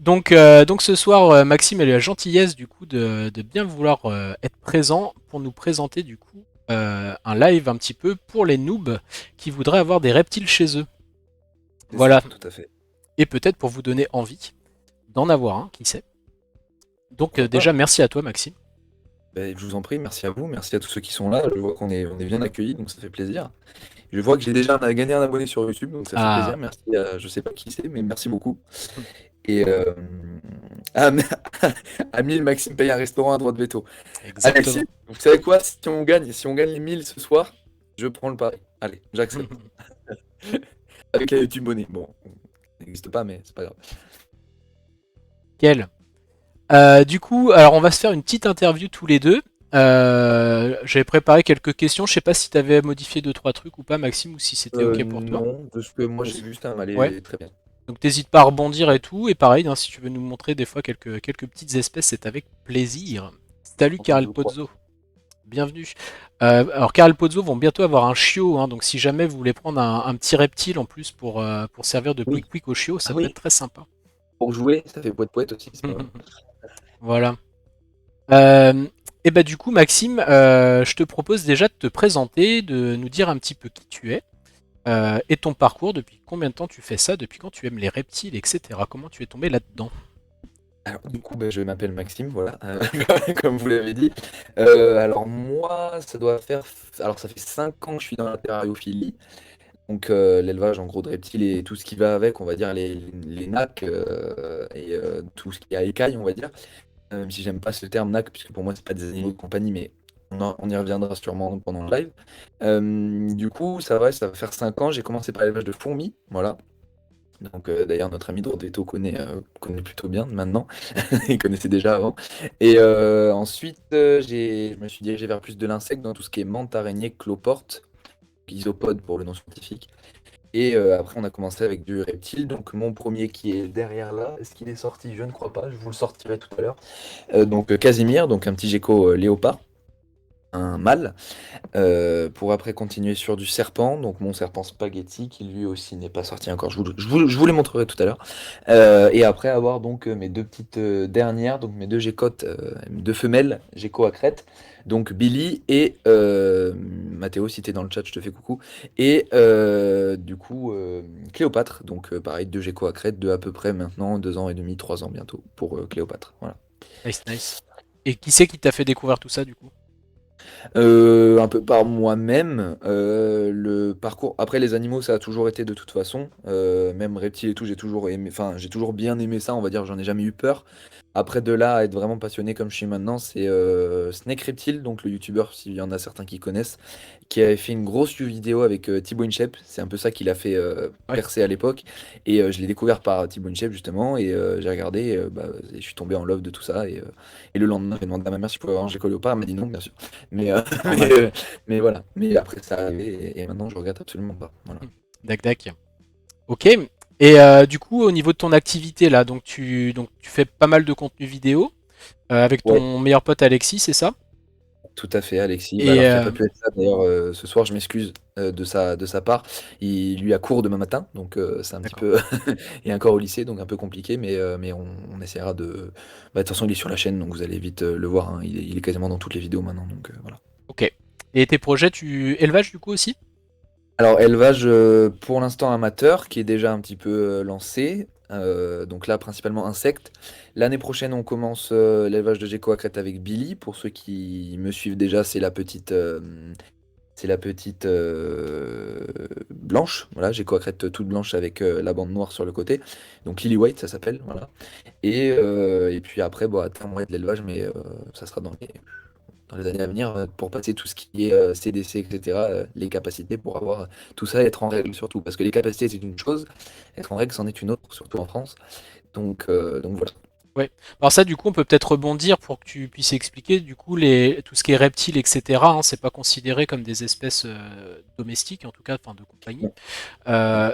Donc ce soir, Maxime a eu la gentillesse du coup de bien vouloir être présent pour nous présenter du coup un live un petit peu pour les noobs qui voudraient avoir des reptiles chez eux. C'est ça, Voilà. tout à fait. Et peut-être pour vous donner envie d'en avoir un, qui sait. Donc Pourquoi pas? déjà merci à toi Maxime. Ben, je vous en prie, merci à vous, merci à tous ceux qui sont là. Je vois on est bien accueillis, donc ça fait plaisir. Je vois que j'ai déjà gagné un abonné sur YouTube, donc ça fait Ah, plaisir. Merci à, je sais pas qui c'est, mais merci beaucoup. Et ah, mais- à 1000, Maxime paye un restaurant à droite de veto. Allez, exactement. vous savez quoi? Si on gagne les 1000 ce soir, je prends le pari. Allez, j'accepte. Avec la YouTube Money. Bon, ça n'existe pas, mais c'est pas grave. Quel Du coup, alors on va se faire une petite interview tous les deux. J'avais préparé quelques questions. Je sais pas si tu avais modifié deux trois trucs ou pas, Maxime, ou si c'était ok pour toi. Non, de ce que moi j'ai vu, ça Ouais. m'allait très bien. Donc t'hésites pas à rebondir et tout. Et pareil, hein, si tu veux nous montrer des fois quelques petites espèces, c'est avec plaisir. Salut Karel Je crois. Pozzo, bienvenue. Alors Karel Pozzo vont bientôt avoir un chiot, hein, donc si jamais vous voulez prendre un petit reptile en plus pour servir de Oui. pouic pouic au chiot, Ah ça peut être oui, très sympa. pour jouer, ça fait poète poète aussi, c'est pas mal. Voilà. Et bah du coup Maxime, je te propose déjà de te présenter, de nous dire un petit peu qui tu es et ton parcours, depuis combien de temps tu fais ça, depuis quand tu aimes les reptiles, etc. Comment tu es tombé là-dedans? Alors, du coup, je m'appelle Maxime, voilà, comme vous l'avez dit. Alors moi, ça doit faire... Alors ça fait 5 ans que je suis dans la terrariophilie, donc l'élevage en gros de reptiles et tout ce qui va avec, on va dire les nacs et tout ce qui est à écailles, on va dire. Même si j'aime pas ce terme nac, puisque pour moi, c'est pas des animaux de compagnie, mais on y reviendra sûrement pendant le live. Du coup, ça va faire 5 ans, j'ai commencé par l'élevage de fourmis, voilà. Donc d'ailleurs notre ami Drodetto connaît plutôt bien maintenant, il connaissait déjà avant. Et ensuite je me suis dirigé vers plus de l'insecte dans tout ce qui est menthe, araignée, cloporte, isopode pour le nom scientifique. Et après on a commencé avec du reptile, donc mon premier qui est derrière là, est-ce qu'il est sorti? Je ne crois pas, je vous le sortirai tout à l'heure. Donc Casimir, donc un petit gecko léopard, un mâle. Pour après continuer sur du serpent, donc mon serpent spaghetti qui lui aussi n'est pas sorti encore, je vous les montrerai tout à l'heure. Et après avoir donc mes deux petites dernières, donc mes deux gécottes, mes deux femelles géco à crête, donc Billy et Mathéo, si t'es dans le chat, je te fais coucou. Et du coup Cléopâtre, donc pareil, deux géco à crête, de à peu près maintenant 2 ans et demi, 3 ans bientôt pour Cléopâtre. Voilà. Nice, nice. Et qui c'est qui t'a fait découvrir tout ça du coup? Un peu par moi-même, le parcours. Après, les animaux, ça a toujours été de toute façon. Même reptiles et tout, j'ai toujours aimé. Enfin, j'ai toujours bien aimé ça. On va dire, j'en ai jamais eu peur. Après, de là à être vraiment passionné comme je suis maintenant, c'est Snake Reptile, donc le youtubeur, s'il y en a certains qui connaissent, qui avait fait une grosse vidéo avec Thibaut InShape. C'est un peu ça qui l'a fait Ouais. percer à l'époque. Et je l'ai découvert par Thibaut InShape justement. Et j'ai regardé, et je suis tombé en love de tout ça. Et le lendemain, j'ai demandé à ma mère si je pouvais avoir un gecko léopard. Elle m'a dit non, bien sûr. Mais, Normal. mais voilà. Mais après, ça arrivé. Et maintenant, je regrette absolument pas. Voilà. Dac dac. Ok. Et du coup, au niveau de ton activité là, donc tu fais pas mal de contenu vidéo avec Ouais, ton meilleur pote Alexis, c'est ça? tout à fait, Alexis. Bah, Et alors, qui a pas pu être là, d'ailleurs, ce soir, je m'excuse de sa part. Il lui a cours demain matin, donc c'est un petit d'accord. peu. Il est encore au lycée, donc un peu compliqué, mais on essaiera de. Bah, de toute façon, il est sur la chaîne, donc vous allez vite le voir, hein. Il est quasiment dans toutes les vidéos maintenant, donc voilà. Ok. Et tes projets, élevage du coup aussi? Alors, élevage pour l'instant amateur, qui est déjà un petit peu lancé. Donc là, principalement insectes. L'année prochaine, on commence l'élevage de gecko à crête avec Billy. Pour ceux qui me suivent déjà, c'est la petite blanche. Voilà, gecko à crête toute blanche avec la bande noire sur le côté. Donc Lily White, ça s'appelle. Voilà. Et puis après, bon, à terme, ouais, de l'élevage, mais ça sera dans les années à venir, pour passer tout ce qui est CDC, etc., les capacités pour avoir tout ça et être en règle surtout. Parce que les capacités, c'est une chose, être en règle, c'en est une autre, surtout en France. Donc voilà. Ouais. Alors ça, du coup, on peut peut-être rebondir pour que tu puisses expliquer. Du coup, tout ce qui est reptiles, etc., hein, c'est pas considéré comme des espèces domestiques, en tout cas, enfin de compagnie.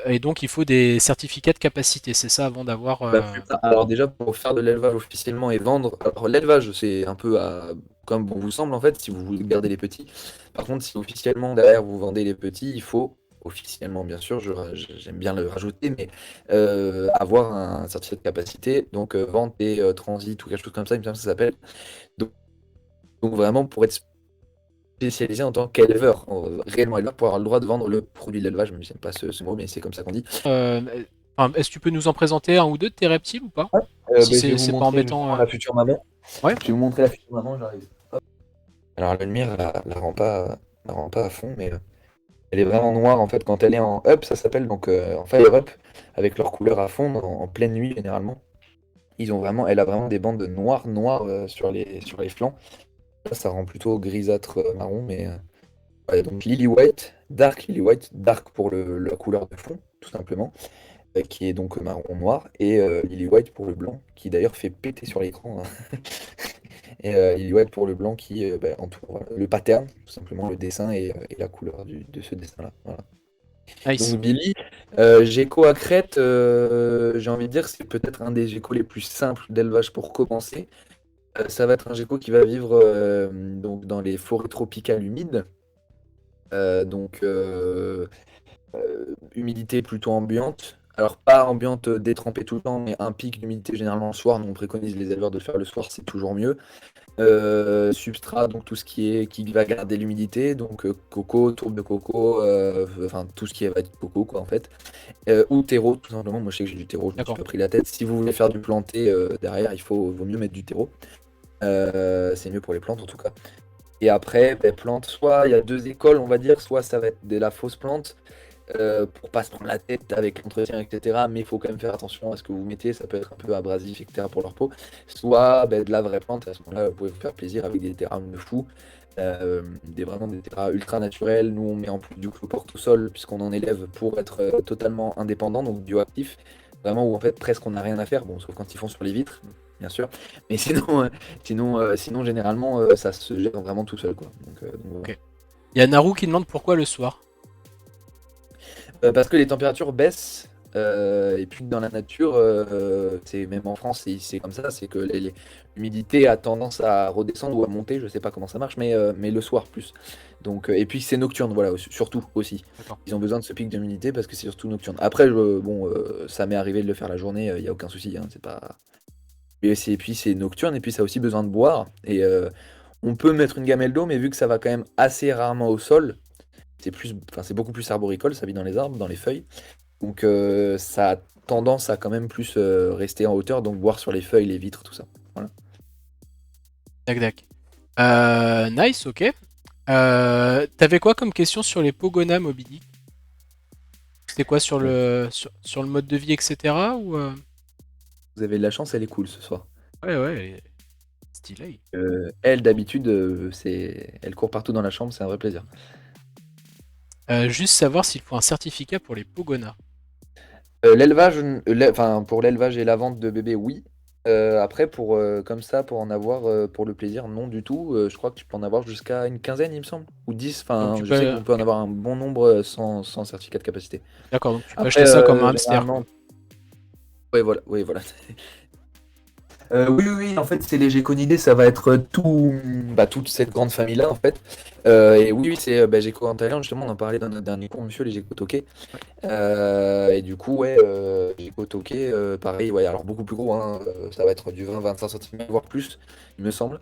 Et donc, il faut des certificats de capacité. C'est ça avant d'avoir. Bah, c'est ça. Alors déjà, pour faire de l'élevage officiellement et vendre, alors l'élevage, c'est un peu comme bon vous semble en fait, si vous voulez garder les petits. Par contre, si officiellement derrière vous vendez les petits, il faut officiellement bien sûr, j'aime bien le rajouter, mais avoir un certificat de capacité, donc vente et transit ou quelque chose comme ça, il me semble que ça s'appelle. Donc, donc vraiment pour être spécialisé en tant qu'éleveur, réellement éleveur, pour avoir le droit de vendre le produit de l'élevage, même si j'aime pas ce mot, mais c'est comme ça qu'on dit. Enfin, est-ce que tu peux nous en présenter un ou deux de tes reptiles ou pas? Ouais. Si Je vais vous c'est pas montrer embêtant. justement la future maman. Ouais. Je vais vous montrer la future maman, j'arrive. Hop. Alors la lumière la rend pas à fond, mais elle est vraiment noire en fait quand elle est en up, ça s'appelle donc en fire up, avec leur couleur à fond en pleine nuit généralement. Elle a vraiment des bandes noires sur les flancs. Là, ça rend plutôt grisâtre marron, mais ouais, donc Lily White, dark pour la couleur de fond, tout simplement, qui est donc marron noir, et Lily White pour le blanc, qui d'ailleurs fait péter sur l'écran, hein. Et Lily White pour le blanc qui entoure le pattern, tout simplement le dessin et la couleur de ce dessin-là. Voilà. Nice. Donc Billy, gecko à crête, j'ai envie de dire c'est peut-être un des geckos les plus simples d'élevage pour commencer. Ça va être un gecko qui va vivre donc dans les forêts tropicales humides. Donc humidité plutôt ambiante. Alors pas ambiante détrempée tout le temps, mais un pic d'humidité généralement le soir. Nous on préconise les éleveurs de le faire le soir, c'est toujours mieux. Substrat, donc tout ce qui va garder l'humidité, donc coco, tourbe de coco, enfin tout ce qui va être coco quoi en fait. Ou terreau tout simplement. Moi je sais que j'ai du terreau, je me suis D'accord. pas pris la tête. Si vous voulez faire du planté derrière, vaut mieux mettre du terreau. C'est mieux pour les plantes en tout cas. Et après, plante, soit il y a deux écoles, on va dire, soit ça va être de la fausse plante, pour pas se prendre la tête avec l'entretien, etc. Mais il faut quand même faire attention à ce que vous mettez, ça peut être un peu abrasif, etc. pour leur peau. Soit de la vraie plante, à ce moment-là, vous pouvez vous faire plaisir avec des terrains de fou, vraiment des terrains ultra naturels. Nous, on met en plus du cloporte au sol, puisqu'on en élève pour être totalement indépendant, donc bioactif. Vraiment où en fait presque on n'a rien à faire, bon, sauf quand ils font sur les vitres, bien sûr. Mais sinon généralement, ça se gère vraiment tout seul, quoi. Donc, voilà. Ok. Il y a Naru qui demande pourquoi le soir. Parce que les températures baissent, et puis dans la nature, c'est même en France, c'est comme ça, c'est que l'humidité a tendance à redescendre ou à monter, je sais pas comment ça marche, mais le soir plus. Donc, et puis c'est nocturne, voilà, surtout aussi. D'accord. Ils ont besoin de ce pic d'humidité parce que c'est surtout nocturne. Après, bon, ça m'est arrivé de le faire la journée, il n'y a aucun souci, hein, c'est pas. Et puis c'est nocturne, et puis ça a aussi besoin de boire. Et on peut mettre une gamelle d'eau, mais vu que ça va quand même assez rarement au sol, c'est beaucoup plus arboricole, ça vit dans les arbres, dans les feuilles. Donc ça a tendance à quand même plus rester en hauteur, donc boire sur les feuilles, les vitres, tout ça. Voilà. Tac, tac. Nice, ok. T'avais quoi comme question sur les Pogona Moby Dick? C'était quoi sur sur le mode de vie, etc. ou Vous avez de la chance, elle est cool ce soir. Ouais, ouais, elle est stylée. Elle, d'habitude, elle court partout dans la chambre, c'est un vrai plaisir. Juste savoir s'il faut un certificat pour les Pogona. Enfin, pour l'élevage et la vente de bébés, oui. Après, comme ça, pour en avoir pour le plaisir, non du tout. Je crois que tu peux en avoir jusqu'à une quinzaine, il me semble, ou 10. Donc Enfin, tu je sais peux. qu'on peut en avoir un bon nombre sans certificat de capacité. D'accord, donc tu peux Après, acheter ça comme un hamster, quoi. généralement, ouais, voilà, oui, voilà. Oui, oui, en fait, c'est les géconidés, ça va être toute cette grande famille-là, en fait. Et oui, oui, c'est Gecko Antalion, justement, on en parlait dans notre dernier cours, monsieur, les Gecko Toqués. Et du coup, ouais, Gecko Toqué, pareil, ouais, alors beaucoup plus gros, hein, ça va être du 20-25 cm, voire plus, il me semble.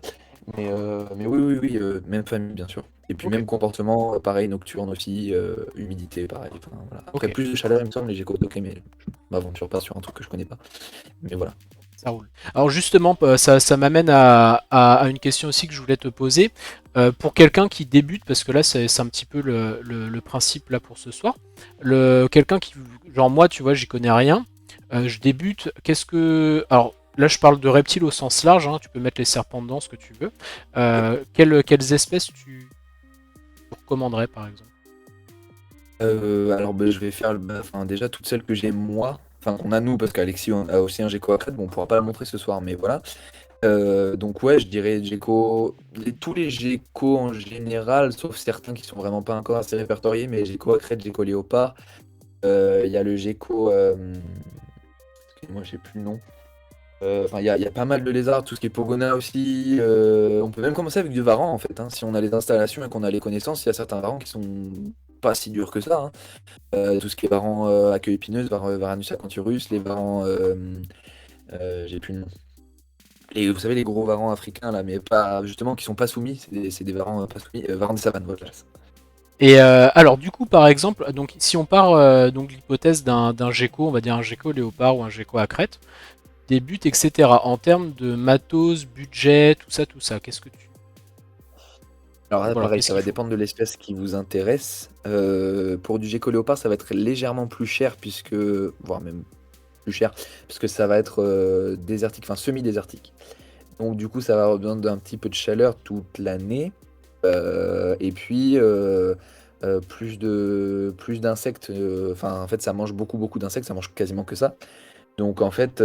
Mais oui, oui, oui, même famille, bien sûr. Et puis Ok, même comportement, pareil, nocturne aussi, humidité, pareil. Enfin, voilà. Après, ok, plus de chaleur, il me semble, les Gecko Toqués, mais je m'aventure pas sur un truc que je connais pas. Mais voilà. ça roule. Alors justement, ça m'amène à une question aussi que je voulais te poser. Pour quelqu'un qui débute, parce que là c'est un petit peu le principe là pour ce soir, quelqu'un qui, genre moi, tu vois, j'y connais rien, je débute, qu'est-ce que... Alors là je parle de reptiles au sens large, hein, tu peux mettre les serpents dedans, ce que tu veux. Quelles espèces tu recommanderais par exemple? Alors je vais faire enfin, déjà toutes celles que j'ai moi, enfin qu'on a nous, parce qu'Alexis a aussi un Gecko à crête, bon on pourra pas le montrer ce soir, mais voilà. Donc ouais, je dirais Gecko, tous les geckos en général, sauf certains qui sont vraiment pas encore assez répertoriés, mais Gecko à crête, Gecko léopard, il y a le Gecko, excusez-moi, j'ai plus le nom. Enfin, il y a pas mal de lézards, tout ce qui est Pogona aussi. On peut même commencer avec du varan en fait, hein, si on a les installations et qu'on a les connaissances, il y a certains varans qui sont pas si dur que ça, hein. Tout ce qui est varans à queue épineuse, Varanus acanthurus, les varans, j'ai plus le nom. Vous savez, les gros varans africains, là, mais pas, justement, qui sont pas soumis, c'est des varans pas soumis, varans des savanes, voilà. Et alors du coup par exemple, donc si on part donc de l'hypothèse d'un gecko, on va dire un gecko léopard ou un gecko à crête, des buts etc. En termes de matos, budget, tout ça, qu'est-ce que tu... Alors là, Voilà, pareil, qu'est-ce ça qu'il va faut? dépendre de l'espèce qui vous intéresse. Pour du gecko léopard, ça va être légèrement plus cher, voire même plus cher, puisque ça va être désertique, enfin semi-désertique. Donc du coup, ça va avoir besoin d'un petit peu de chaleur toute l'année. Et puis, plus d'insectes. Enfin, en fait, ça mange beaucoup d'insectes, ça mange quasiment que ça. Donc en fait,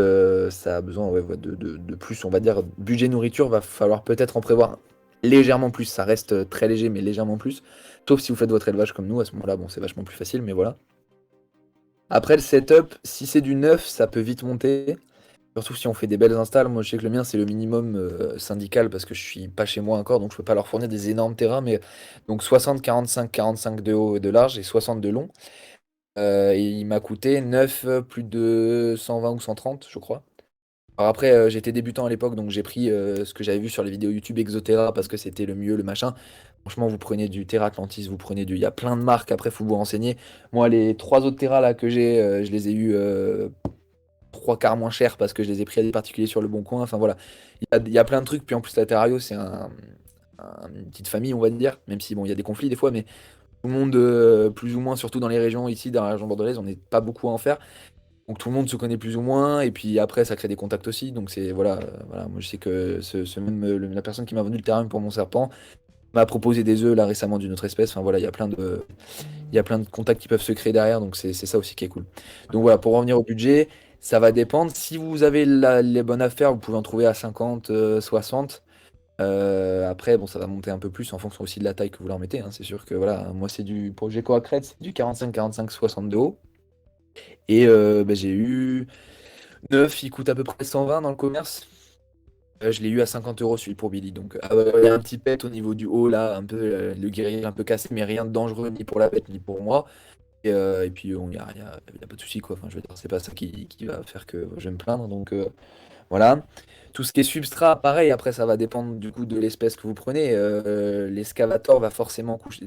ça a besoin ouais, de plus, on va dire, budget nourriture, va falloir peut-être en prévoir légèrement plus. Ça reste très léger, mais légèrement plus. Sauf si vous faites votre élevage comme nous, à ce moment-là, bon, c'est vachement plus facile, mais voilà. Après, le setup, si c'est du neuf, ça peut vite monter. Surtout si on fait des belles installs. Moi, je sais que le mien, c'est le minimum syndical parce que je suis pas chez moi encore, donc je peux pas leur fournir des énormes terrains. Mais donc 60, 45, 45 de haut et de large et 60 de long. Et il m'a coûté 9, plus de 120 ou 130, je crois. Alors après, j'étais débutant à l'époque, donc j'ai pris ce que j'avais vu sur les vidéos YouTube Exoterra parce que c'était le mieux, le machin. Franchement, vous prenez du Terra Atlantis, vous prenez du. Il y a plein de marques, après, faut vous renseigner. Moi, les trois autres Terra là que j'ai, je les ai eu trois quarts moins cher parce que je les ai pris à des particuliers sur le bon coin. Enfin voilà, il y a plein de trucs. Puis en plus, la Terrario, c'est une petite famille, on va dire, même si bon, il y a des conflits des fois, mais tout le monde, plus ou moins, surtout dans les régions ici, dans la région bordelaise, on n'est pas beaucoup à en faire. Donc tout le monde se connaît plus ou moins, et puis après ça crée des contacts aussi. Donc c'est voilà, voilà. Moi je sais que la personne qui m'a vendu le terrain pour mon serpent m'a proposé des œufs là récemment d'une autre espèce. Enfin voilà, il y a plein de contacts qui peuvent se créer derrière, donc c'est ça aussi qui est cool. Donc voilà, pour revenir au budget, ça va dépendre. Si vous avez les bonnes affaires, vous pouvez en trouver à 50, 60. Après, bon, ça va monter un peu plus en fonction aussi de la taille que vous leur mettez, hein. C'est sûr que voilà, moi c'est pour le Gecko à crête, c'est du 45, 45, 60 de haut. Et bah, j'ai eu 9, il coûte à peu près 120 dans le commerce. Je l'ai eu à 50 euros celui pour Billy. Donc il y a un petit pet au niveau du haut là, un peu le guerrier un peu cassé, mais rien de dangereux ni pour la bête ni pour moi. Et puis il y a pas de souci quoi. Enfin, je veux dire, c'est pas ça qui va faire que je vais me plaindre. Donc voilà. Tout ce qui est substrat, pareil, après ça va dépendre du coup de l'espèce que vous prenez. L'excavator va forcément coucher.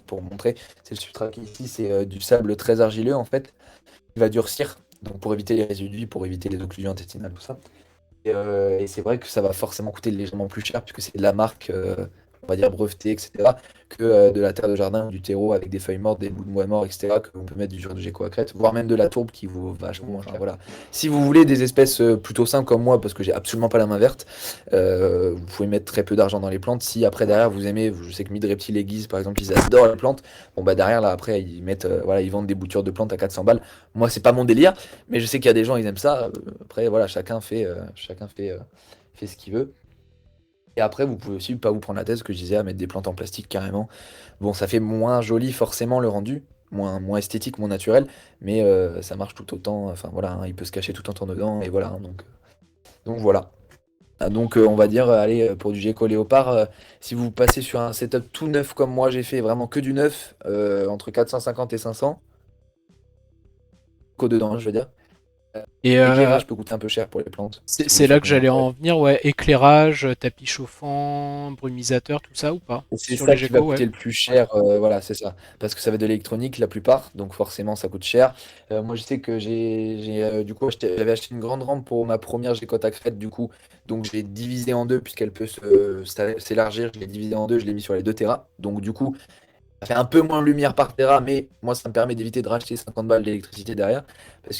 Pour montrer, c'est le substrat qui ici, c'est du sable très argileux en fait. Il va durcir, donc pour éviter les résidus, pour éviter les occlusions intestinales, tout ça. Et c'est vrai que ça va forcément coûter légèrement plus cher, puisque c'est de la marque, on va dire brevetée, etc., que de la terre de jardin ou du terreau avec des feuilles mortes, des bouts de bois morts, etc., qu'on peut mettre du gecko à crête, voire même de la tourbe qui vaut vachement moins cher. Voilà. Si vous voulez des espèces plutôt simples comme moi, parce que j'ai absolument pas la main verte, vous pouvez mettre très peu d'argent dans les plantes. Si après derrière vous aimez, je sais que Mid Reptile et Guise, par exemple, ils adorent les plantes, bon bah derrière là après ils mettent, voilà, ils vendent des boutures de plantes à 400 balles. Moi c'est pas mon délire, mais je sais qu'il y a des gens ils aiment ça. Après voilà, chacun fait ce qu'il veut. Et après, vous pouvez aussi pas vous prendre la tête, ce que je disais, à mettre des plantes en plastique carrément. Bon, ça fait moins joli forcément le rendu, moins esthétique, moins naturel, mais ça marche tout autant. Enfin voilà, hein, il peut se cacher tout autant dedans, et voilà, hein, donc voilà. Ah, donc on va dire, allez, pour du gecko léopard, si vous passez sur un setup tout neuf comme moi j'ai fait, vraiment que du neuf, entre 450 et 500, dedans, je veux dire. Et L'éclairage peut coûter un peu cher pour les plantes, si vous voulez c'est là faire que des j'allais installs. en venir, ouais. Éclairage, tapis chauffant, brumisateur, tout ça ou pas? Et c'est Sur ça les qui va geckos, ouais. coûter le plus Ouais. cher, voilà, c'est ça. Parce que ça va être de l'électronique la plupart, donc forcément ça coûte cher. Moi je sais que du coup j'avais acheté une grande rampe pour ma première Gécotte à crête du coup, donc j'ai divisé en deux puisqu'elle peut s'élargir, je l'ai divisé en deux, je l'ai mis sur les 2 Tera. Donc du coup ça fait un peu moins de lumière par Tera, mais moi ça me permet d'éviter de racheter 50 balles d'électricité derrière,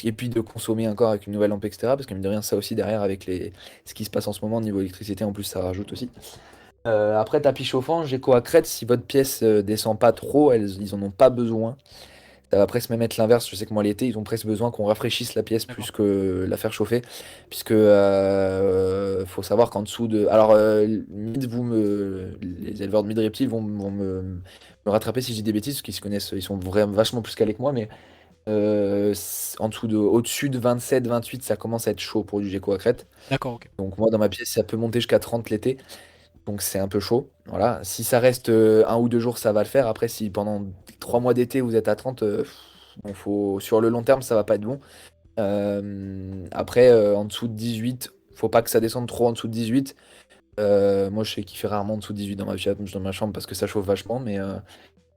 et puis de consommer encore avec une nouvelle lampe, etc. Parce que mine de rien ça aussi derrière avec ce qui se passe en ce moment niveau électricité en plus ça rajoute aussi. Après, tapis chauffant, Gecko à crête, si votre pièce descend pas trop, ils en ont pas besoin. Ça va presque même être l'inverse. Je sais que moi, l'été, ils ont presque besoin qu'on rafraîchisse la pièce plus D'accord. que la faire chauffer. Puisque faut savoir qu'en dessous de. Alors, les éleveurs de mid reptiles vont me rattraper si je dis des bêtises, parce qu'ils se connaissent, ils sont vraiment vachement plus calés que moi, mais en dessous au-dessus de 27, 28, ça commence à être chaud pour du Gecko à crête. D'accord, ok. Donc, moi, dans ma pièce, ça peut monter jusqu'à 30 l'été. Donc c'est un peu chaud. Voilà. Si ça reste 1 ou 2 jours, ça va le faire. Après, si pendant 3 mois d'été vous êtes à 30, bon, sur le long terme, ça va pas être bon. Après, en dessous de 18, faut pas que ça descende trop en dessous de 18. Moi, je sais qu'il fait rarement en dessous de 18 dans ma chambre parce que ça chauffe vachement. Mais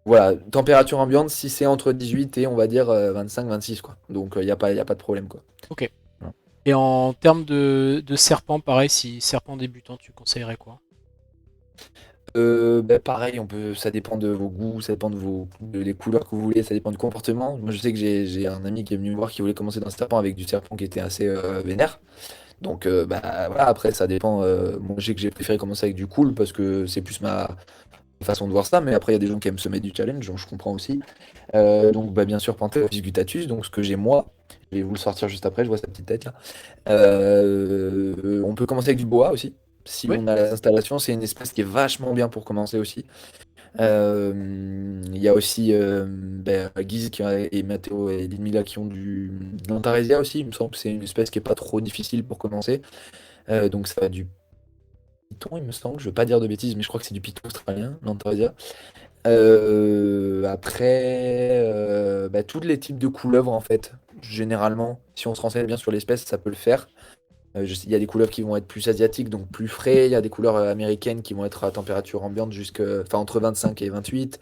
voilà, température ambiante, si c'est entre 18 et on va dire 25-26, quoi. Donc y a pas de problème, quoi. Ok. Voilà. Et en termes de serpent, pareil, si serpent débutant, tu conseillerais quoi? Bah, pareil, ça dépend de vos goûts, ça dépend des couleurs que vous voulez, ça dépend du comportement. Moi, je sais que j'ai un ami qui est venu me voir qui voulait commencer dans le serpent avec du serpent qui était assez vénère. Donc, bah voilà, après, ça dépend. Moi, je sais que j'ai préféré commencer avec du cool parce que c'est plus ma façon de voir ça. Mais après, il y a des gens qui aiment se mettre du challenge, donc je comprends aussi. Donc, bah, bien sûr, Panthéophis gutatus, donc ce que j'ai moi. Je vais vous le sortir juste après, je vois sa petite tête là. On peut commencer avec du boa aussi. Si Ouais. on a les installations, c'est une espèce qui est vachement bien pour commencer aussi. Il y a aussi Guise et Matteo et Lidmila qui ont de l'Antaresia aussi. Il me semble que c'est une espèce qui est pas trop difficile pour commencer. Donc ça va du python, il me semble. Je veux pas dire de bêtises, mais je crois que c'est du python australien, l'Antaresia. Après, tous les types de couleuvres en fait. Généralement, si on se renseigne bien sur l'espèce, ça peut le faire. Il y a des couleuvres qui vont être plus asiatiques, donc plus frais. Il y a des couleurs américaines qui vont être à température ambiante enfin, entre 25 et 28.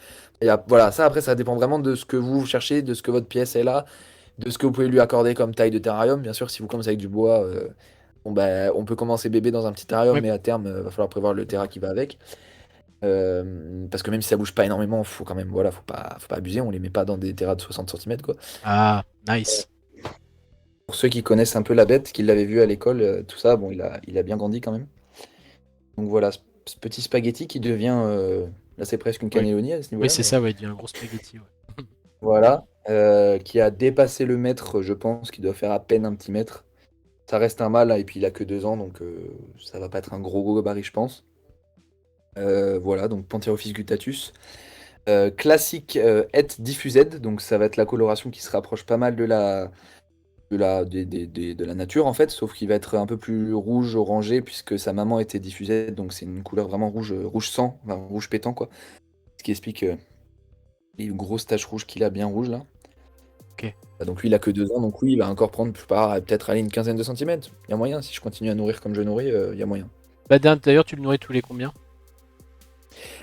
Voilà, ça après, ça dépend vraiment de ce que vous cherchez, de ce que votre pièce est là, de ce que vous pouvez lui accorder comme taille de terrarium. Bien sûr, si vous commencez avec du bois, bon, bah, on peut commencer bébé dans un petit terrarium, Ouais. mais à terme, va falloir prévoir le terra qui va avec. Parce que même si ça bouge pas énormément, faut quand même, voilà, faut pas abuser. On les met pas dans des terras de 60 centimètres, quoi. Ah, nice. Pour ceux qui connaissent un peu la bête, qui l'avaient vu à l'école, tout ça, bon, il a bien grandi quand même. Donc voilà, ce petit spaghetti qui devient, là c'est presque une Ouais. cannelloni à ce Oui, niveau-là, c'est mais ça, ouais, il devient un gros spaghetti. Ouais. voilà, qui a dépassé le mètre, je pense, qui doit faire à peine un petit mètre. Ça reste un mâle, hein, et puis il a que 2 ans, donc ça va pas être un gros gabarit, je pense. Voilà, donc Pantherophis gutatus. Classique Het diffused, donc ça va être la coloration qui se rapproche pas mal de la nature en fait, sauf qu'il va être un peu plus rouge orangé puisque sa maman était diffusée, donc c'est une couleur vraiment rouge, rouge sang, enfin, rouge pétant quoi. Ce qui explique les grosses taches rouges qu'il a bien rouges là. Ok. Donc lui il a que 2 ans, donc oui il va encore prendre peut-être aller une quinzaine de centimètres. Il y a moyen, si je continue à nourrir comme je nourris, il y a moyen. Bah, d'ailleurs, tu le nourris tous les combien?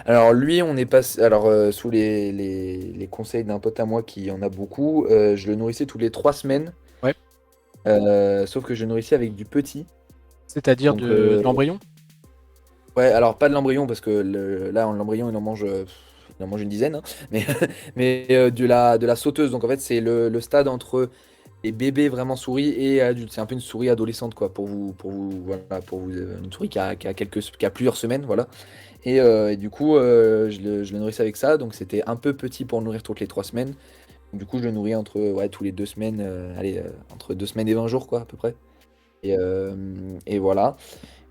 Alors lui on est passé, alors sous les conseils d'un pote à moi qui en a beaucoup, je le nourrissais tous les 3 semaines, Ouais. sauf que je le nourrissais avec du petit. C'est-à-dire Donc de l'embryon? ouais, alors pas de l'embryon parce que là, l'embryon, il en mange une dizaine, hein, mais, mais de la sauteuse. Donc en fait, c'est le stade entre les bébés vraiment souris et adultes. C'est un peu une souris adolescente, quoi, voilà, une souris qui a plusieurs semaines, voilà. Et du coup, je le nourrissais avec ça, donc c'était un peu petit pour le nourrir toutes les 3 semaines. Du coup, je le nourris ouais, tous les 2 semaines, entre 2 semaines et 20 jours, quoi, à peu près. Et voilà.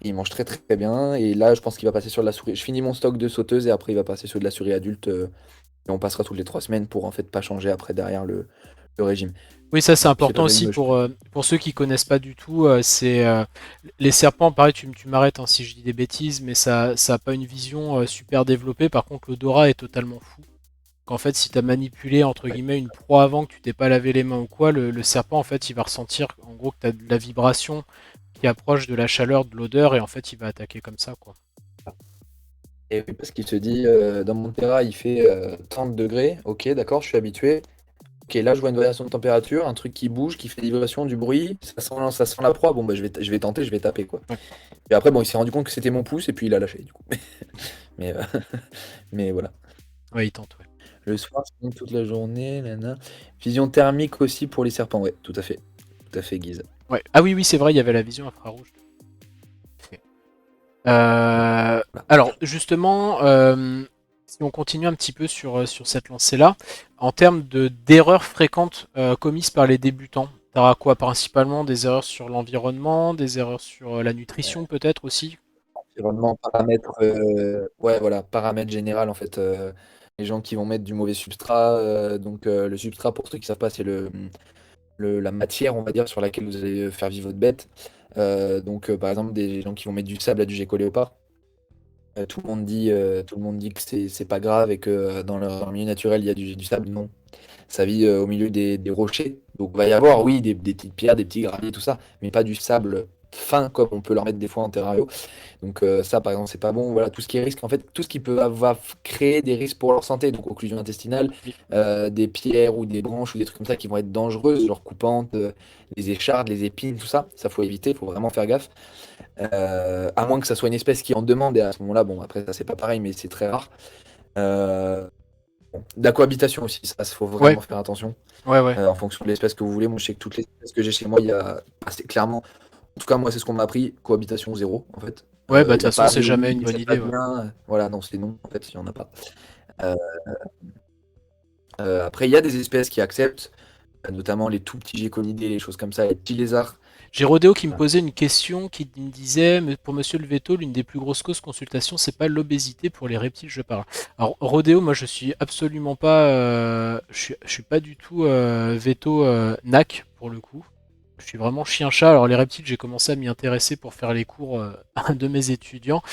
Il mange très très bien. Et là, je pense qu'il va passer sur de la souris. Je finis mon stock de sauteuses et après, il va passer sur de la souris adulte. Et on passera toutes les 3 semaines pour en fait pas changer après derrière le régime. Oui, ça c'est Puis important aussi régime, pour ceux qui connaissent pas du tout. C'est les serpents, pareil, tu m'arrêtes hein, si je dis des bêtises, mais ça a pas une vision super développée. Par contre, l'odorat est totalement fou. Qu'en fait, si tu as manipulé entre ouais. guillemets une proie avant que tu t'es pas lavé les mains ou quoi, le serpent en fait il va ressentir en gros que tu as de la vibration qui approche de la chaleur, de l'odeur et en fait il va attaquer comme ça quoi. Et oui, parce qu'il se dit, dans mon terrain, il fait 30 degrés. Ok, d'accord, je suis habitué. Ok, là, je vois une variation de température, un truc qui bouge, qui fait des vibrations, du bruit. Ça sent la proie. Bon, bah, je vais tenter, je vais taper, quoi. Ouais. Et après, bon, il s'est rendu compte que c'était mon pouce et puis il a lâché, du coup. Mais, mais voilà. Ouais, il tente, ouais. Le soir, sinon toute la journée, nana. Vision thermique aussi pour les serpents, ouais, tout à fait. Tout à fait, Guise. Ouais. Ah oui, oui, c'est vrai, il y avait la vision infrarouge. Alors, justement, si on continue un petit peu sur cette lancée-là, en termes d'erreurs fréquentes commises par les débutants, t'auras quoi principalement? Des erreurs sur l'environnement, des erreurs sur la nutrition peut-être aussi? Environnement, paramètres, ouais, voilà, paramètres général en fait. Les gens qui vont mettre du mauvais substrat, donc le substrat, pour ceux qui ne savent pas, c'est la matière, on va dire, sur laquelle vous allez faire vivre votre bête. Donc, par exemple, des gens qui vont mettre du sable à du gecko léopard. Tout le monde dit que c'est pas grave et que dans leur milieu naturel, il y a du sable. Non. Ça vit au milieu des rochers. Donc il va y avoir, oui, des petites pierres, des petits graviers, tout ça, mais pas du sable fin comme on peut leur mettre des fois en terrario. Donc ça, par exemple, c'est pas bon. Voilà, tout ce qui est risque, en fait, tout ce qui peut va créer des risques pour leur santé, donc occlusion intestinale, Oui. des pierres ou des branches ou des trucs comme ça qui vont être dangereuses, genre coupantes, les échardes, les épines, tout ça, ça faut éviter, faut vraiment faire gaffe. À moins que ça soit une espèce qui en demande, et à ce moment-là, bon, après, ça c'est pas pareil, mais c'est très rare. Euh, bon. La cohabitation aussi, ça, faut Ouais, vraiment faire attention ouais. en fonction de l'espèce que vous voulez. Moi, je sais que toutes les espèces que j'ai chez moi, il y a assez clairement, en tout cas, moi, c'est ce qu'on m'a appris, cohabitation zéro, en fait. Ouais, bah de Il toute n'y a façon, pas c'est mais jamais oui, une mais bonne ça idée, passe ouais. bien. Voilà, non, c'est non, en fait, il n'y en a pas. Euh, Après, il y a des espèces qui acceptent, notamment les tout petits géconidés, les choses comme ça, les petits lézards. J'ai Rodéo qui me posait une question qui me disait, pour Monsieur Leveto, l'une des plus grosses causes consultation, c'est pas l'obésité pour les reptiles, je parle. Alors Rodéo, moi je suis absolument pas, je suis pas du tout veto NAC pour le coup. Je suis vraiment chien-chat. Alors les reptiles, j'ai commencé à m'y intéresser pour faire les cours à un de mes étudiants.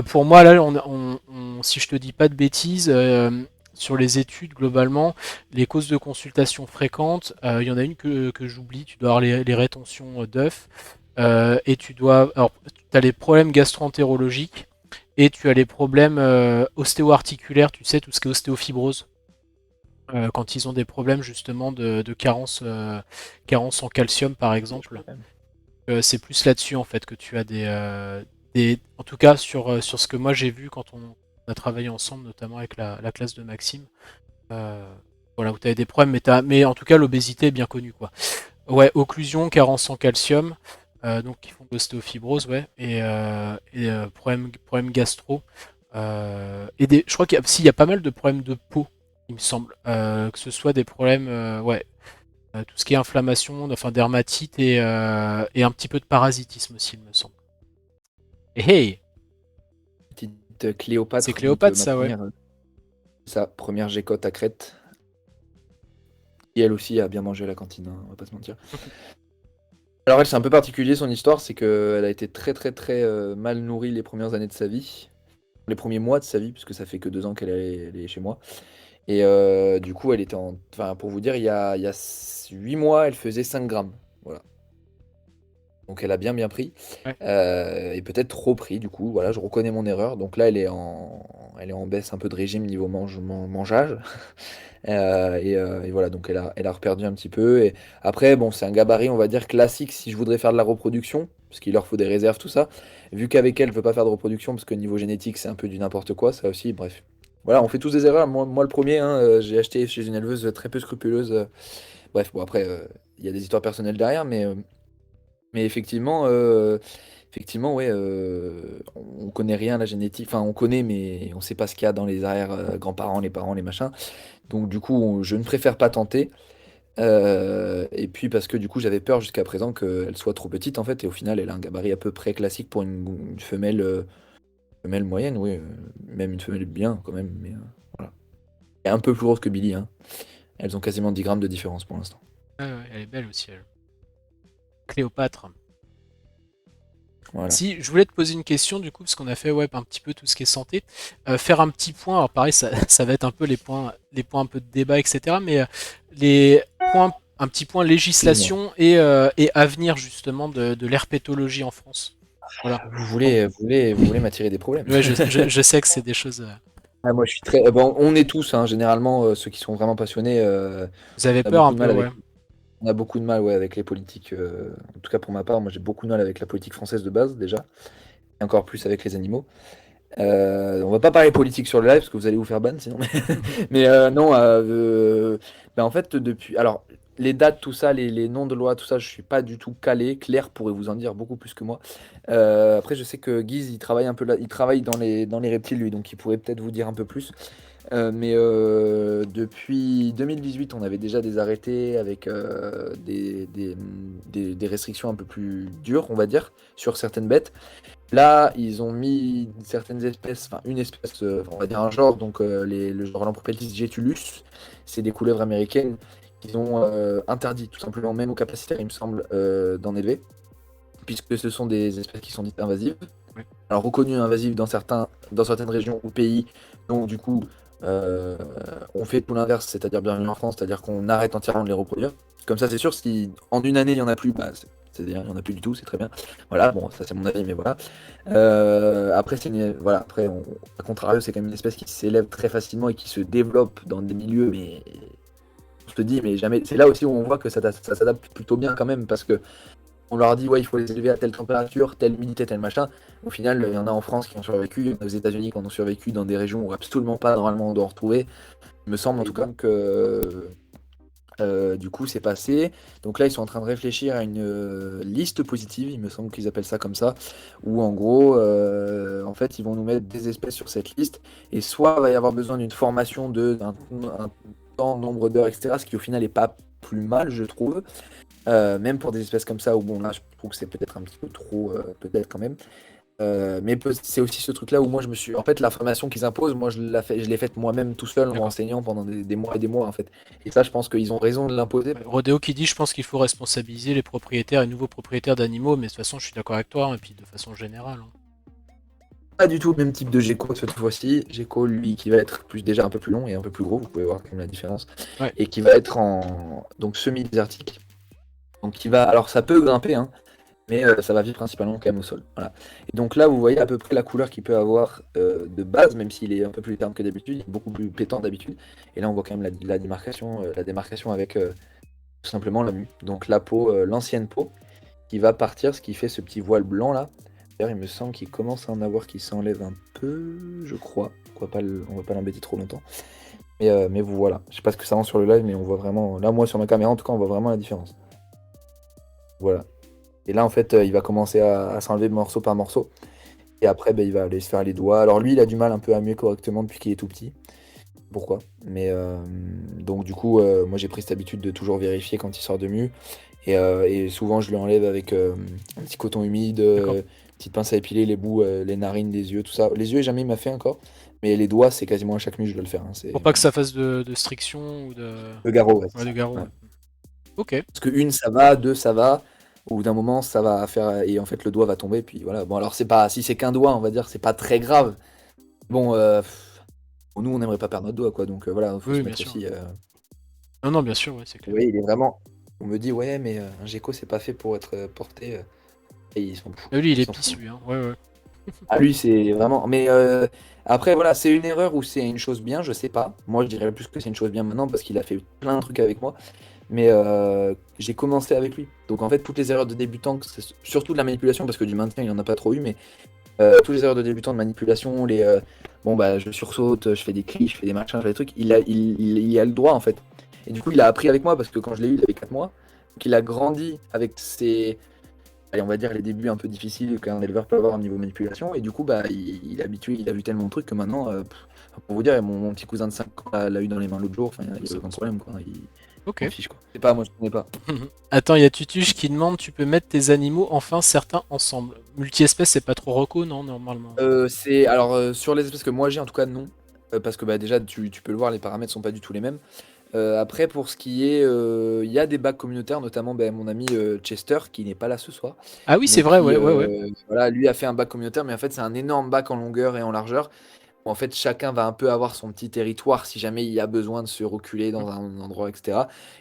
Pour moi, là, si je te dis pas de bêtises, sur les études globalement, les causes de consultation fréquentes, il y en a une que j'oublie. Tu dois avoir les rétentions d'œufs et tu dois. Alors, tu as les problèmes gastro-entérologiques et tu as les problèmes ostéo-articulaires. Tu sais tout ce qui est ostéofibrose. Quand ils ont des problèmes justement de carence, carence en calcium par exemple. C'est plus là-dessus en fait que tu as en tout cas sur ce que moi j'ai vu quand on a travaillé ensemble, notamment avec la classe de Maxime. euh, voilà, où tu avais des problèmes, mais en tout cas l'obésité est bien connue quoi. Ouais, occlusion, carence en calcium, donc qui font de l'ostéofibrose, ouais, et problème gastro. Je crois s'il y a pas mal de problèmes de peau, il me semble, que ce soit des problèmes, ouais, tout ce qui est inflammation, enfin dermatite et un petit peu de parasitisme aussi, il me semble. Et hey, Petite c'est Cléopâtre, donc Cléopâtre ma ça, ouais. première, sa première gécotte à Crète. Et elle aussi a bien mangé à la cantine, hein, on va pas se mentir. Alors elle, c'est un peu particulier son histoire, c'est qu'elle a été très très très mal nourrie les premières années de sa vie, les premiers mois de sa vie, puisque ça fait que 2 ans elle est chez moi. Et du coup, elle était en... Enfin, pour vous dire, il y a 8 mois, elle faisait 5 grammes. Voilà. Donc elle a bien pris. Ouais. Et peut-être trop pris, du coup. Voilà, je reconnais mon erreur. Donc là, elle est en baisse un peu de régime niveau mangeage. Et voilà, donc elle a reperdu un petit peu. Et après, bon, c'est un gabarit, on va dire, classique si je voudrais faire de la reproduction, parce qu'il leur faut des réserves, tout ça. Vu qu'avec elle, je veux pas faire de reproduction, parce que niveau génétique, c'est un peu du n'importe quoi, ça aussi, bref. Voilà, on fait tous des erreurs. Moi le premier, hein, j'ai acheté chez une éleveuse très peu scrupuleuse. Bref, bon, après, il y a des histoires personnelles derrière, mais effectivement, ouais, on connaît rien à la génétique. Enfin, on connaît, mais on sait pas ce qu'il y a dans les arrière-grands-parents, les parents, les machins. Donc du coup, je ne préfère pas tenter. Et puis parce que du coup, j'avais peur jusqu'à présent qu'elle soit trop petite en fait, et au final, elle a un gabarit à peu près classique pour une femelle, femelle moyenne, oui, même une femelle bien quand même, mais voilà. Et un peu plus grosse que Billy, hein. Elles ont quasiment 10 grammes de différence pour l'instant. Ouais, elle est belle aussi, elle. Cléopâtre. Voilà. Si je voulais te poser une question du coup, parce qu'on a fait ouais, un petit peu tout ce qui est santé, faire un petit point, alors pareil, ça va être un peu les points un peu de débat, etc. Mais les points, un petit point Excuse-moi. législation et avenir justement de l'herpétologie en France. Voilà. Vous voulez m'attirer des problèmes. Ouais, je sais que c'est des choses. Ah, moi, je suis très. Bon, on est tous, hein, généralement, ceux qui sont vraiment passionnés, Vous avez on a peur un beaucoup de peu, mal ouais. avec. On a beaucoup de mal, ouais, avec les politiques. En tout cas, pour ma part, moi, j'ai beaucoup de mal avec la politique française de base, déjà, et encore plus avec les animaux. On va pas parler politique sur le live parce que vous allez vous faire ban sinon. Mais non, ben, en fait, depuis. Alors, les dates, tout ça, les noms de loi, tout ça, je suis pas du tout calé. Claire pourrait vous en dire beaucoup plus que moi. Après, je sais que Guise, il travaille un peu là, il travaille dans les reptiles, lui, donc il pourrait peut-être vous dire un peu plus. Mais depuis 2018, on avait déjà des arrêtés avec des restrictions un peu plus dures, on va dire, sur certaines bêtes. Là, ils ont mis certaines espèces, enfin une espèce, on va dire un genre, donc le genre Lampropeltis jetulus, c'est des couleuvres américaines qu'ils ont interdit tout simplement, même aux capacitaires, il me semble, d'en élever. puisque ce sont des espèces qui sont dites invasives. Ouais. Alors reconnues invasives dans certaines régions ou pays, donc du coup on fait tout l'inverse, c'est-à-dire bienvenue en France, c'est-à-dire qu'on arrête entièrement de les reproduire. Comme ça c'est sûr, si en une année il n'y en a plus, bah, c'est-à-dire il n'y en a plus du tout, c'est très bien. Voilà, bon ça c'est mon avis, mais voilà. Après, voilà, à contrario, c'est quand même une espèce qui s'élève très facilement et qui se développe dans des milieux, mais on se dit, mais jamais. C'est là aussi où on voit que ça s'adapte plutôt bien quand même, parce que on leur dit, ouais, il faut les élever à telle température, telle humidité, tel machin. Au final, il y en a en France qui ont survécu, il y en a aux États-Unis qui en ont survécu dans des régions où absolument pas normalement on doit en retrouver, il me semble en tout cas. Donc, du coup, c'est passé. Donc là, ils sont en train de réfléchir à une liste positive, il me semble qu'ils appellent ça comme ça, où en gros, en fait, ils vont nous mettre des espèces sur cette liste, et soit il va y avoir besoin d'une formation d'un temps, nombre d'heures, etc., ce qui au final n'est pas plus mal, je trouve. Même pour des espèces comme ça, où bon, là, je trouve que c'est peut-être un petit peu trop, peut-être quand même. Mais c'est aussi ce truc-là où moi je me suis. En fait, la formation qu'ils imposent, moi je l'ai faite moi-même tout seul en D'accord. enseignant pendant des mois et des mois en fait. Et ça, je pense qu'ils ont raison de l'imposer. Ouais, Rodéo qui dit, je pense qu'il faut responsabiliser les propriétaires et nouveaux propriétaires d'animaux, mais de toute façon, je suis d'accord avec toi, hein, et puis de façon générale. Hein. Pas du tout le même type de gecko cette fois-ci. Gecko, lui, qui va être déjà un peu plus long et un peu plus gros, vous pouvez voir quand même la différence. Ouais. Et qui va être en donc semi-désertique. Donc qui va. Alors ça peut grimper, hein, mais ça va vivre principalement quand même au sol. Voilà. Et donc là, vous voyez à peu près la couleur qu'il peut avoir de base, même s'il est un peu plus terne que d'habitude, il est beaucoup plus pétant d'habitude. Et là, on voit quand même la démarcation avec tout simplement la mue. Donc la peau, l'ancienne peau, qui va partir, ce qui fait ce petit voile blanc là. D'ailleurs, il me semble qu'il commence à en avoir qui s'enlève un peu, je crois. On va pas l'embêter trop longtemps. Mais vous voilà. Je sais pas ce que ça rend sur le live, mais on voit vraiment. Là, moi sur ma caméra, en tout cas, on voit vraiment la différence. Voilà. Et là, en fait, il va commencer à s'enlever morceau par morceau. Et après, il va aller se faire les doigts. Alors lui, il a du mal un peu à muer correctement depuis qu'il est tout petit. Pourquoi? Mais donc du coup, moi j'ai pris cette habitude de toujours vérifier quand il sort de mue. Et souvent, je lui enlève avec un petit coton humide, petite pince à épiler les bouts, les narines, les yeux, tout ça. Les yeux, jamais il m'a fait encore. Mais les doigts, c'est quasiment à chaque mue, je dois le faire. Hein. Pour pas que ça fasse de striction ou de... Le garrot, ouais, c'est Ouais, de ça. garrot. Ouais. Ouais. Ok. Parce que une, ça va, deux, ça va. Au bout d'un moment, ça va faire. Et en fait, le doigt va tomber. Puis voilà. Bon, alors, c'est pas. Si c'est qu'un doigt, on va dire, c'est pas très grave. Bon, nous, on n'aimerait pas perdre notre doigt, quoi. Donc voilà, il faut Oui, se bien mettre sûr. aussi. Non, non, bien sûr, ouais, c'est clair. Oui, il est vraiment. On me dit, ouais, mais un gecko, c'est pas fait pour être porté. Et ils sont fous. Et lui, il Ils est s'en pisse, foutent. lui. Hein. Ouais, ouais. Ah, lui, c'est vraiment. Mais après, voilà, c'est une erreur ou c'est une chose bien, je sais pas. Moi, je dirais plus que c'est une chose bien maintenant parce qu'il a fait plein de trucs avec moi. Mais j'ai commencé avec lui. Donc en fait, toutes les erreurs de débutant, surtout de la manipulation, parce que du maintien, il n'y en a pas trop eu, mais toutes les erreurs de débutant de manipulation, bon, bah, je sursaute, je fais des clics, je fais des machins, je fais des trucs, il a le droit en fait. Et du coup, il a appris avec moi parce que quand je l'ai eu, il avait 4 mois. Donc il a grandi avec ses. Allez, on va dire les débuts un peu difficiles qu'un éleveur peut avoir au niveau manipulation. Et du coup, bah, il est habitué, il a vu tellement de trucs que maintenant, pour vous dire, mon petit cousin de 5 ans l'a eu dans les mains l'autre jour, enfin, il n'y a aucun problème, quoi. Il Ok. s'en fiche, quoi. C'est pas, moi, je connais pas. Attends, il y a Tutuche qui demande, tu peux mettre tes animaux, enfin certains ensemble. Multi-espèces, c'est pas trop reco, non, normalement. Alors, sur les espèces que moi j'ai, en tout cas, non. Parce que bah, déjà, tu peux le voir, les paramètres sont pas du tout les mêmes. Après, pour ce qui est, il y a des bacs communautaires, notamment mon ami Chester, qui n'est pas là ce soir, Ah oui, c'est mais vrai, qui, ouais, ouais, ouais. voilà, lui a fait un bac communautaire, mais en fait, c'est un énorme bac en longueur et en largeur. Où en fait, chacun va un peu avoir son petit territoire si jamais il y a besoin de se reculer dans un endroit, etc.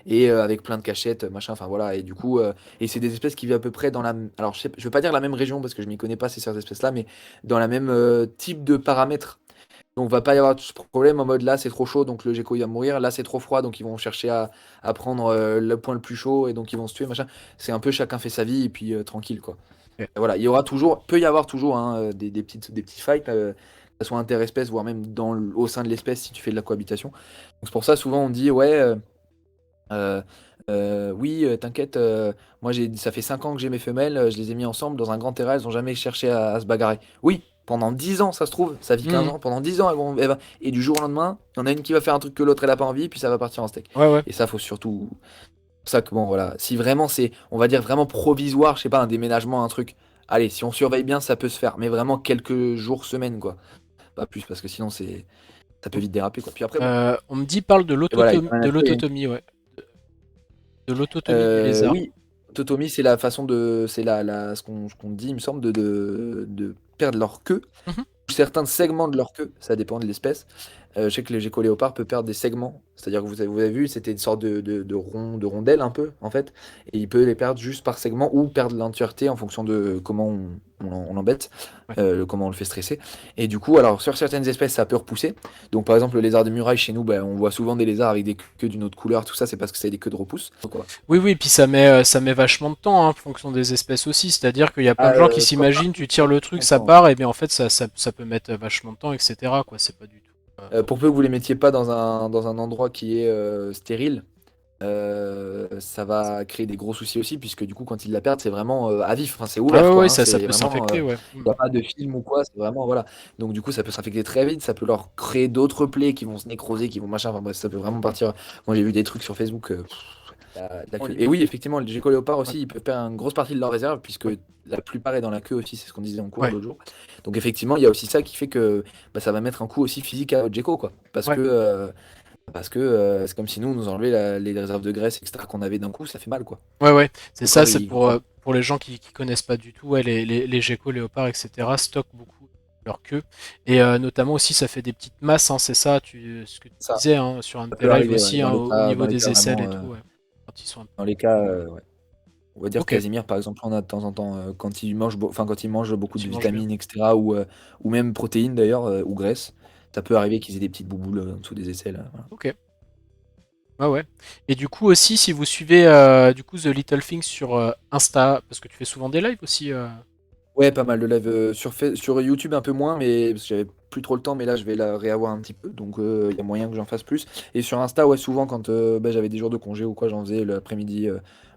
Et avec plein de cachettes, machin, enfin voilà. Et du coup, et c'est des espèces qui vivent à peu près dans la. Alors, je veux pas dire la même région parce que je m'y connais pas, ces espèces-là, mais dans la même type de paramètres. Donc va pas y avoir ce problème en mode là c'est trop chaud donc le gecko il va mourir, là c'est trop froid donc ils vont chercher à prendre le point le plus chaud et donc ils vont se tuer machin. C'est un peu chacun fait sa vie et puis tranquille quoi. Ok. Et voilà, il y aura toujours, peut y avoir toujours hein, des petits fights, que ce soit interespèces voire même au sein de l'espèce si tu fais de la cohabitation. Donc c'est pour ça souvent on dit ouais euh, oui t'inquiète moi ça fait 5 ans que j'ai mes femelles, je les ai mis ensemble dans un grand terrain, elles n'ont jamais cherché à se bagarrer. Oui, pendant 10 ans, ça se trouve, ça vit 15 Mhm. ans, pendant 10 ans, et du jour au lendemain, il y en a une qui va faire un truc que l'autre elle a pas envie, puis ça va partir en steak. Ouais, ouais. Et ça, faut surtout. C'est pour ça que bon, voilà. Si vraiment c'est, on va dire vraiment provisoire, je sais pas, un déménagement, un truc. Allez, si on surveille bien, ça peut se faire. Mais vraiment quelques jours, semaines, quoi. Pas plus, parce que sinon, ça peut vite déraper, quoi. Puis après, bon. On me dit, parle de Et voilà, l'autotomie, ouais. De l'autotomie du lézard. Oui. Totomie, c'est la façon de. C'est ce qu'on dit, il me semble, de perdre leur queue. Mhm. Certains segments de leur queue, ça dépend de l'espèce. Je sais que les gecko léopards peuvent perdre des segments. C'est-à-dire que vous avez vu, c'était une sorte de rondelle un peu, en fait. Et il peut les perdre juste par segment ou perdre l'entièreté en fonction de comment on l'embête, Ouais. comment on le fait stresser. Et du coup, alors sur certaines espèces, ça peut repousser. Donc par exemple, le lézard de muraille, chez nous, ben, on voit souvent des lézards avec des queues d'une autre couleur. Tout ça, c'est parce que c'est des queues de repousse. Quoi. Oui, oui, puis ça met vachement de temps, hein, en fonction des espèces aussi. C'est-à-dire qu'il y a plein Ah, de gens qui comme s'imaginent, tu tires le truc, ça partout, part, et bien en fait, ça peut mettre vachement de temps, etc., quoi. C'est pas du tout. pour peu que vous les mettiez pas dans un endroit qui est stérile, ça va créer des gros soucis aussi, puisque du coup, quand ils la perdent, c'est vraiment à vif. Enfin, c'est Ah ouvert, ouais, quoi. ouais, Hein, ça c'est peut vraiment. s'infecter, ouais. Il n'y a pas de film ou quoi, c'est vraiment. Voilà. Donc, du coup, ça peut s'infecter très vite. Ça peut leur créer d'autres plaies qui vont se nécroser, qui vont machin. Enfin, bref, ça peut vraiment partir. Moi, j'ai vu des trucs sur Facebook. La On queue. y- Et oui, effectivement, les gecko léopards Ouais, aussi, ils peuvent perdre une grosse partie de leur réserve, puisque ouais, la plupart est dans la queue aussi. C'est ce qu'on disait en cours ouais, l'autre jour. Donc, effectivement, il y a aussi ça qui fait que bah, ça va mettre un coup aussi physique à votre gecko, quoi. ouais. Parce que c'est comme si nous enlevait les réserves de graisse, etc. qu'on avait d'un coup, ça fait mal, quoi. Ouais, ouais, c'est Le ça, corps, c'est il comprend. pour les gens qui connaissent pas du tout, ouais, les geckos, léopards, etc., stockent beaucoup leur queue. Et notamment aussi, ça fait des petites masses, hein, c'est ça, ce que tu Ça, disais, hein, sur un de ça tes peut lives arriver, ouais. aussi, hein, au Dans niveau les des cas aisselles vraiment, et tout, ouais, quand ils sont un peu. dans les cas, ouais. On va dire Ok, Casimir, par exemple, on a de temps en temps, quand il mange beaucoup de tu manges bien. vitamines, etc., ou même protéines d'ailleurs, ou graisse, ça peut arriver qu'ils aient des petites bouboules en dessous des aisselles. Voilà. Ok, ouais, ouais. Et du coup aussi, si vous suivez du coup The Little Things sur Insta, parce que tu fais souvent des lives aussi. Ouais, pas mal de live sur YouTube un peu moins, mais parce que j'avais plus trop le temps, mais là je vais la réavoir un petit peu, donc il y a moyen que j'en fasse plus. Et sur Insta, ouais, souvent quand bah, j'avais des jours de congé ou quoi, j'en faisais l'après-midi.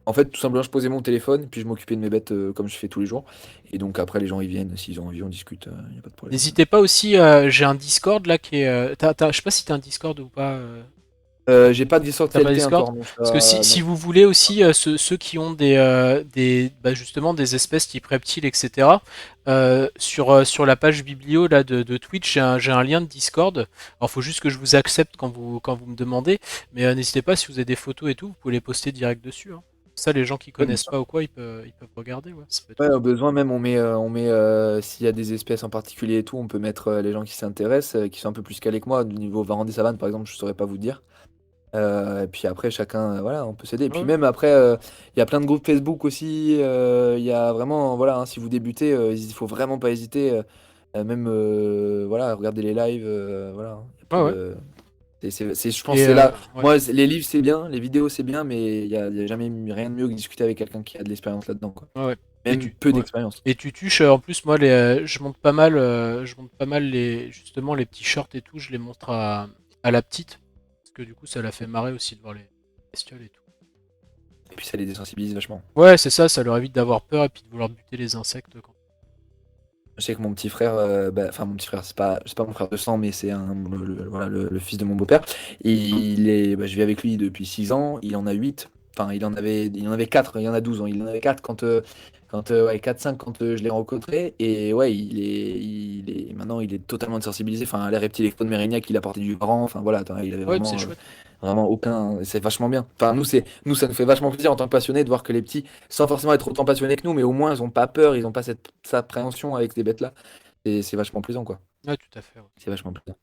En fait, tout simplement, je posais mon téléphone, puis je m'occupais de mes bêtes comme je fais tous les jours. Et donc après, les gens ils viennent, s'ils ont envie, on discute, il n'y a pas de problème. N'hésitez pas aussi, j'ai un Discord là qui est. Je sais pas si t'as un Discord ou pas. J'ai pas de Discord T'as pas TLT Discord? encore, donc Parce que si non. vous voulez aussi, ceux qui ont bah, justement des espèces type reptiles, etc., sur la page biblio là, de Twitch, j'ai un lien de Discord. Alors, faut juste que je vous accepte quand vous me demandez, mais n'hésitez pas, si vous avez des photos et tout, vous pouvez les poster direct dessus. Hein. Ça, les gens qui Ouais, bien connaissent sûr. pas ou quoi, ils peuvent regarder. Ouais, ça peut être Ouais, cool. au besoin même, on met s'il y a des espèces en particulier et tout, on peut mettre les gens qui s'intéressent, qui sont un peu plus calés que moi. Du niveau Varan des savanes, par exemple, je saurais pas vous dire. Et puis après, chacun, voilà, on peut s'aider. Et Ouais, puis ouais. même après, il y a plein de groupes Facebook aussi. Il y a vraiment, voilà, hein, si vous débutez, il faut vraiment pas hésiter. Même, voilà, regarder les lives, voilà. Hein. Y a pas Ouais, ouais. de... je pense Et que c'est là. ouais. Moi, les livres, c'est bien, les vidéos, c'est bien, mais il y a jamais rien de mieux que discuter avec quelqu'un qui a de l'expérience là-dedans, quoi. Ouais, ouais. Même peu Ouais. d'expérience. Et tu tuches en plus moi je monte pas mal les justement les petits shorts et tout, je les montre à la petite parce que du coup ça la fait marrer aussi de voir les bestioles et tout. Et puis ça les désensibilise vachement. Ouais, c'est ça, ça leur évite d'avoir peur et puis de vouloir buter les insectes quand. Je sais que mon petit frère, enfin mon petit frère, c'est pas mon frère de sang, mais c'est voilà, le fils de mon beau-père. Je vis avec lui depuis 6 ans, il en a 8. Enfin, il en avait 4, il y en a 12 ans. Il en avait 4 ouais, 4-5 quand je l'ai rencontré. Et ouais, maintenant il est totalement sensibilisé. Enfin, les reptiles de Mérignac, il a porté du rang. Enfin voilà, attends, il avait Ouais, c'est vraiment, chouette. vraiment aucun. C'est vachement bien. Enfin, nous, ça nous fait vachement plaisir en tant que passionnés de voir que les petits, sans forcément être autant passionnés que nous, mais au moins ils ont pas peur, ils ont pas cette appréhension avec ces bêtes-là. Et c'est vachement plaisant, quoi. Ouais, tout à fait. Ouais. C'est vachement plaisant.